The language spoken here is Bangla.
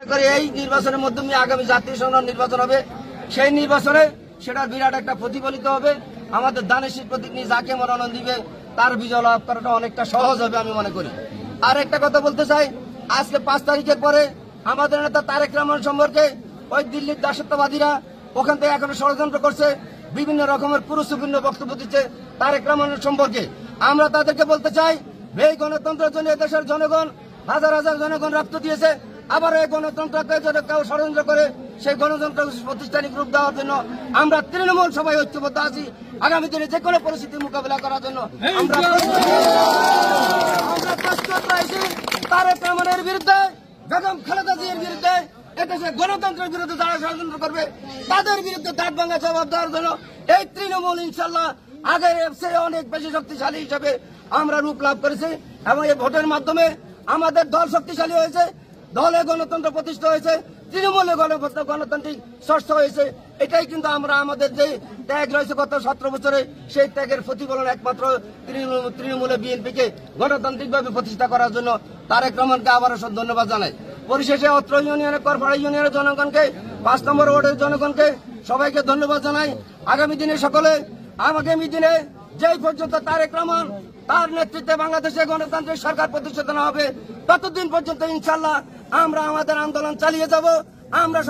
এই নির্বাচনের মাধ্যমে আগামী জাতীয় সংসদ নির্বাচন হবে। সেই নির্বাচনে সেটা বিরাট একটা প্রতিফলিত হবে। আমাদের দানেশীর প্রতিনিধি যাকে মনোনয়ন দিবে তার বিজয় লাভ করাটা অনেকটা সহজ হবে আমি মনে করি। আর একটা কথা বলতে চাই, আজকে 5 তারিখের পরে আমাদের নেতা তারেক রহমান সম্পর্কে ওই দিল্লির দাসত্ববাদীরা ওখান থেকে এখনো ষড়যন্ত্র করছে, বিভিন্ন রকমের পুরুষপূর্ণ বক্তব্য দিচ্ছে তারেক রহমানের সম্পর্কে। আমরা তাদেরকে বলতে চাই, এই গণতন্ত্রের জন্য এদেশের জনগণ হাজার হাজার জনগণ রক্ত দিয়েছে। আবার এই গণতন্ত্রকে যদি কেউ ষড়যন্ত্র করে সেই গণতন্ত্র প্রতিষ্ঠানিক রূপ দেওয়ার জন্য আমরা তৃণমূল সবাই ঐক্যবদ্ধ আছি। আগামী দিনে যে কোনো পরিস্থিতির মোকাবিলা করার জন্য আমরা প্রস্তুত রয়েছি। তারেক রহমানের বিরুদ্ধে, বেগম খালেদা জিয়ার বিরুদ্ধে, এদেশে গণতন্ত্রের বিরুদ্ধে যারা ষড়যন্ত্র করবে তাদের বিরুদ্ধে দাঁত ভাঙা জবাব দেওয়ার জন্য এই তৃণমূল ইনশাল্লাহ আগের চেয়ে অনেক বেশি শক্তিশালী হিসেবে আমরা রূপ লাভ করেছি। এবং এই ভোটের মাধ্যমে আমাদের দল শক্তিশালী হয়েছে, দলে গণতন্ত্র প্রতিষ্ঠা হয়েছে, তৃণমূলে গণতান্ত্রিক ষষ্ঠ হয়েছে। এটাই কিন্তু আমরা আমাদের যে ত্যাগ রয়েছে গত 17 বছরে সেই ত্যাগের প্রতিফলন একমাত্র তৃণমূলে বিএনপিকে গণতান্ত্রিকভাবে প্রতিষ্ঠা করার জন্য তারেক রহমানকে আবারও ধন্যবাদ জানাই। পরিশেষে অত্র ইউনিয়নের করপাড়া ইউনিয়নের জনগণকে, 5 নম্বর ওয়ার্ডের জনগণকে সবাইকে ধন্যবাদ জানাই। আগামী দিনে যেই পর্যন্ত তারেক রহমান তার নেতৃত্বে বাংলাদেশে গণতান্ত্রিক সরকার প্রতিষ্ঠা হবে ততদিন পর্যন্ত ইনশাল্লাহ আমরা আমাদের আন্দোলন চালিয়ে যাব। আমরা